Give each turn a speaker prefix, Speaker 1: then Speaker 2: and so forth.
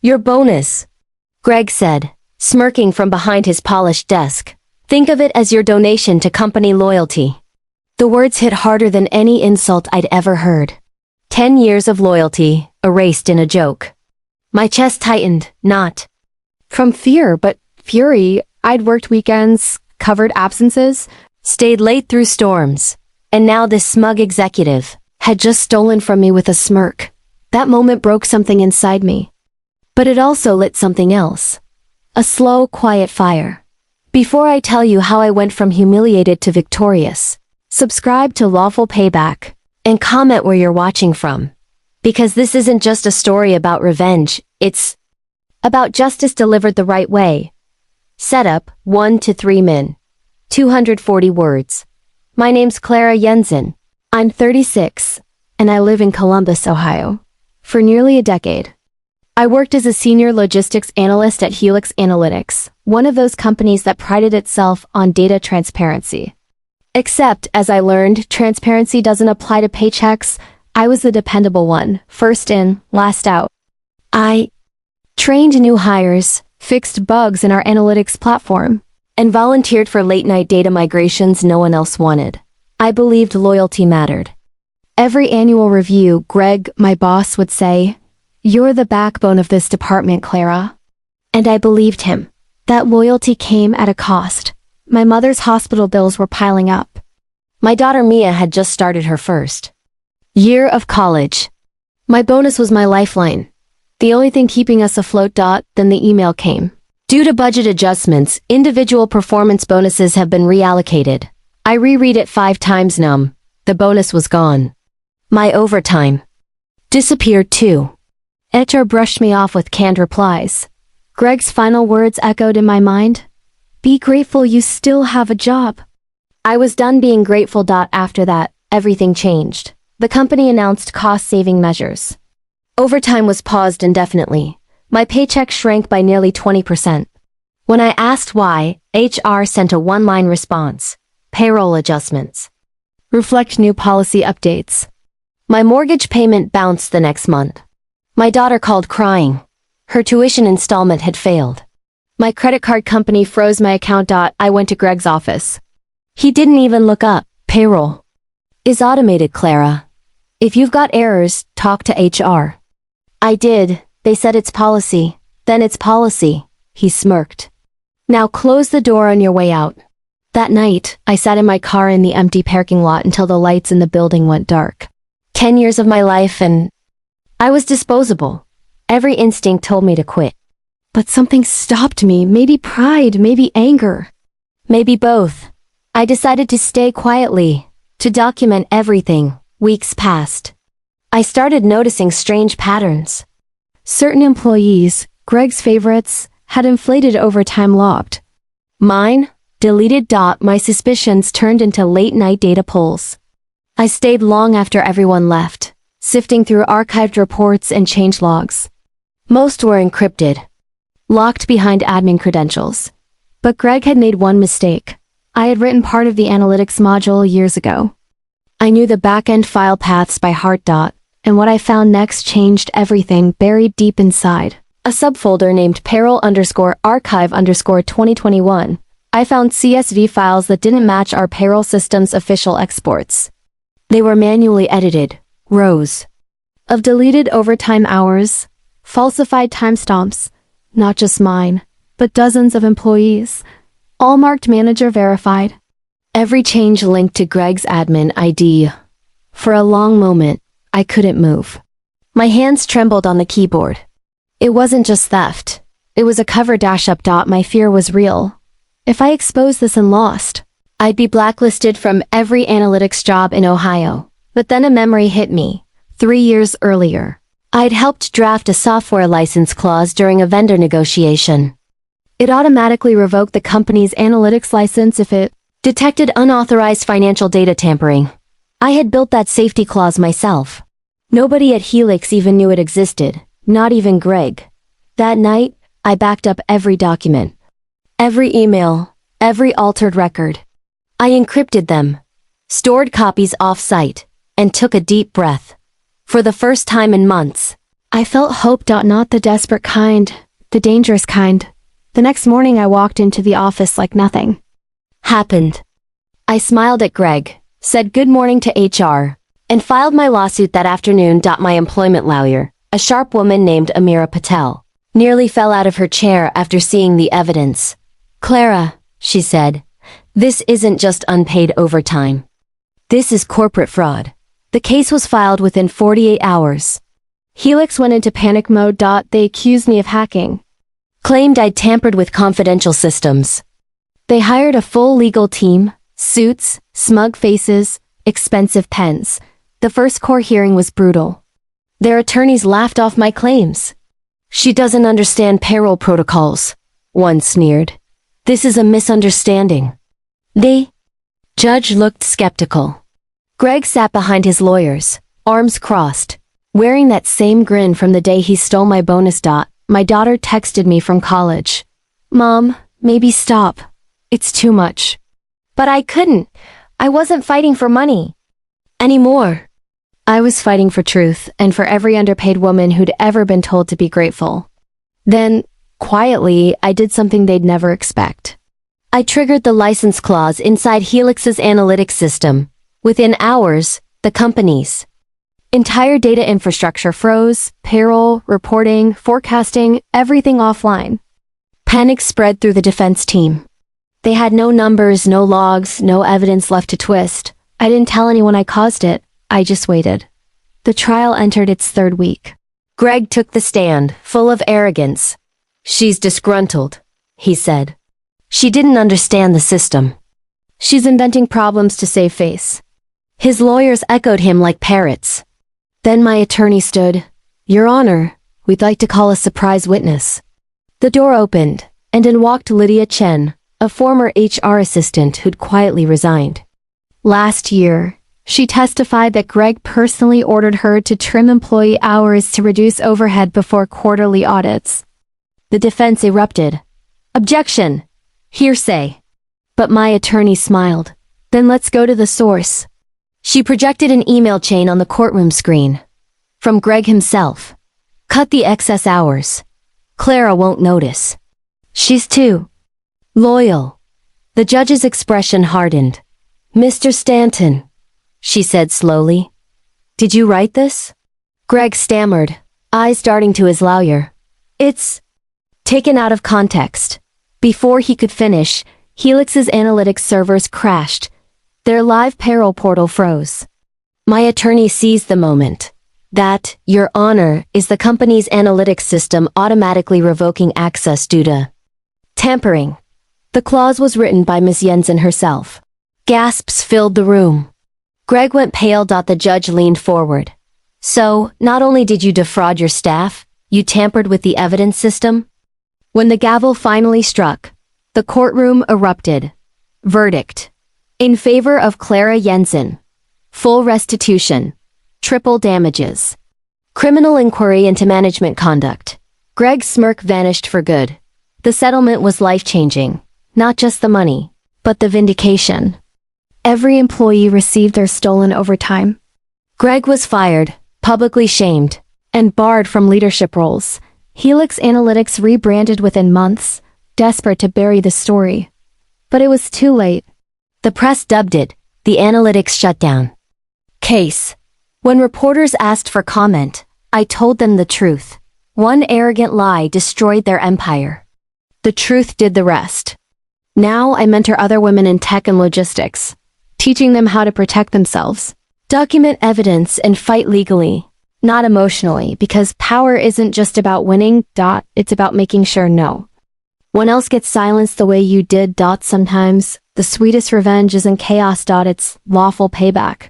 Speaker 1: Your bonus, Greg said, smirking from behind his polished desk. Think of it as your donation to company loyalty. The words hit harder than any insult I'd ever heard. 10 years of loyalty, erased in a joke. My chest tightened, not
Speaker 2: from fear, but fury. I'd worked weekends, covered absences,
Speaker 1: stayed late through storms. And now this smug executive
Speaker 2: had just stolen from me with a smirk. That moment broke something inside me.
Speaker 1: But it also lit something else. A slow, quiet fire. Before I tell you how I went from humiliated to victorious, subscribe to Lawful Payback, and comment where you're watching from. Because this isn't just a story about revenge, it's about justice delivered the right way. Setup, 1 to 3 min. 240 words. My name's Clara Jensen.
Speaker 2: I'm 36, and I live in Columbus, Ohio. For nearly a decade. I worked as a senior logistics analyst at Helix Analytics, one of those companies that prided itself on data transparency. Except, as I learned, transparency doesn't apply to paychecks. I was the dependable one, first in, last out. I trained new hires, fixed bugs in our analytics platform, and volunteered for late-night data migrations no one else wanted. I believed loyalty mattered. Every annual review, Greg, my boss, would say, "You're the backbone of this department, Clara." And I believed him. That loyalty came at a cost. My mother's hospital bills were piling up.
Speaker 1: My daughter Mia had just started her first year of college.
Speaker 2: My bonus was my lifeline. The only thing keeping us afloat. Then the email came.
Speaker 1: Due to budget adjustments, individual performance bonuses have been reallocated. I reread it 5 times. The bonus was gone. My overtime disappeared too.
Speaker 2: HR brushed me off with canned replies. Greg's final words echoed in my mind. Be grateful you still have a job. I was done being grateful. After that, everything changed. The company announced cost-saving measures.
Speaker 1: Overtime was paused indefinitely. My paycheck shrank by nearly 20%. When I asked why, HR sent a one-line response. Payroll adjustments.
Speaker 2: Reflect new policy updates.
Speaker 1: My mortgage payment bounced the next month. My daughter called crying. Her tuition installment had failed.
Speaker 2: My credit card company froze my account. I went to Greg's office.
Speaker 1: He didn't even look up. Payroll is automated, Clara. If you've got errors, talk to HR. I did. They said it's policy. Then it's policy. He smirked.
Speaker 2: Now close the door on your way out. That night, I sat in my car in the empty parking lot until the lights in the building went dark.
Speaker 1: 10 years of my life and I was disposable. Every instinct told me to quit.
Speaker 2: But something stopped me, maybe pride, maybe anger.
Speaker 1: Maybe both. I decided to stay quietly, to document everything. Weeks passed. I started noticing strange patterns.
Speaker 2: Certain employees, Greg's favorites, had inflated overtime logged.
Speaker 1: Mine, deleted. My suspicions turned into late-night data pulls.
Speaker 2: I stayed long after everyone left, sifting through archived reports and change logs.
Speaker 1: Most were encrypted,
Speaker 2: locked behind admin credentials. But Greg had made one mistake. I had written part of the analytics module years ago. I knew the back-end file paths by heart. And what I found next changed everything buried deep inside. A subfolder named payroll_archive_2021. I found CSV files that didn't match our payroll system's official exports. They were manually edited, rows of deleted overtime hours, falsified timestamps, not just mine, but dozens of employees, all marked manager verified. Every change linked to Greg's admin ID. For a long moment, I couldn't move. My hands trembled on the keyboard. It wasn't just theft. It was a cover dash-up. My fear was real. If I exposed this and lost, I'd be blacklisted from every analytics job in Ohio. But then a memory hit me. 3 years earlier,
Speaker 1: I'd helped draft a software license clause during a vendor negotiation.
Speaker 2: It automatically revoked the company's analytics license if it
Speaker 1: detected unauthorized financial data tampering. I had built that safety clause myself. Nobody at Helix even knew it existed, not even Greg. That night, I backed up every document. Every email, every altered record. I encrypted them, stored copies off-site, and took a deep breath. For the first time in months,
Speaker 2: I felt hope. Not the desperate kind, the dangerous kind. The next morning I walked into the office like nothing
Speaker 1: happened. I smiled at Greg, said good morning to HR, and filed my lawsuit that afternoon. My employment lawyer, a sharp woman named Amira Patel, nearly fell out of her chair after seeing the evidence. Clara, she said, this isn't just unpaid overtime. This is corporate fraud. The case was filed within 48 hours.
Speaker 2: Helix went into panic mode. They accused me of hacking.
Speaker 1: Claimed I'd tampered with confidential systems.
Speaker 2: They hired a full legal team, suits, smug faces, expensive pens. The first court hearing was brutal.
Speaker 1: Their attorneys laughed off my claims. She doesn't understand payroll protocols, one sneered. This is a misunderstanding. The judge looked skeptical. Greg sat behind his lawyers, arms crossed, wearing that same grin from the day he stole my bonus. My daughter texted me from college.
Speaker 2: Mom, maybe stop. It's too much.
Speaker 1: But I couldn't. I wasn't fighting for money anymore.
Speaker 2: I was fighting for truth and for every underpaid woman who'd ever been told to be grateful. Then, quietly, I did something they'd never expect.
Speaker 1: I triggered the license clause inside Helix's analytics system. Within hours, the company's
Speaker 2: entire data infrastructure froze, payroll, reporting, forecasting, everything offline.
Speaker 1: Panic spread through the defense team. They had no numbers, no logs, no evidence left to twist.
Speaker 2: I didn't tell anyone I caused it. I just waited. The trial entered its third week.
Speaker 1: Greg took the stand, full of arrogance. She's disgruntled, he said. She didn't understand the system.
Speaker 2: She's inventing problems to save face.
Speaker 1: His lawyers echoed him like parrots.
Speaker 2: Then my attorney stood.
Speaker 1: Your Honor, we'd like to call a surprise witness.
Speaker 2: The door opened, and in walked Lydia Chen, a former HR assistant who'd quietly resigned. Last year, she testified that Greg personally ordered her to trim employee hours to reduce overhead before quarterly audits.
Speaker 1: The defense erupted. Objection! Hearsay!
Speaker 2: But my attorney smiled. Then let's go to the source.
Speaker 1: She projected an email chain on the courtroom screen. From Greg himself. Cut the excess hours. Clara won't notice. She's too loyal. The judge's expression hardened. Mr. Stanton, she said slowly. Did you write this? Greg stammered, eyes darting to his lawyer. It's taken out of context. Before he could finish, Helix's analytics servers crashed. Their live payroll portal froze. My attorney seized the moment. That, Your Honor, is the company's analytics system automatically revoking access due to tampering. The clause was written by Ms. Jensen herself. Gasps filled the room. Greg went pale. The judge leaned forward. So, not only did you defraud your staff, you tampered with the evidence system? When the gavel finally struck, the courtroom erupted. Verdict. In favor of Clara Jensen. Full restitution. Triple damages. Criminal inquiry into management conduct. Greg's smirk vanished for good. The settlement was life-changing. Not just the money, but the vindication.
Speaker 2: Every employee received their stolen overtime.
Speaker 1: Greg was fired, publicly shamed,
Speaker 2: and barred from leadership roles. Helix Analytics rebranded within months, desperate to bury the story. But it was too late.
Speaker 1: The press dubbed it the analytics shutdown case. When reporters asked for comment, I told them the truth. One arrogant lie destroyed their empire. The truth did the rest.
Speaker 2: Now I mentor other women in tech and logistics, teaching them how to protect themselves,
Speaker 1: document evidence, and fight legally,
Speaker 2: not emotionally, because power isn't just about winning. It's about making sure no one else gets silenced the way you did. Sometimes, the sweetest revenge isn't chaos. It's lawful payback.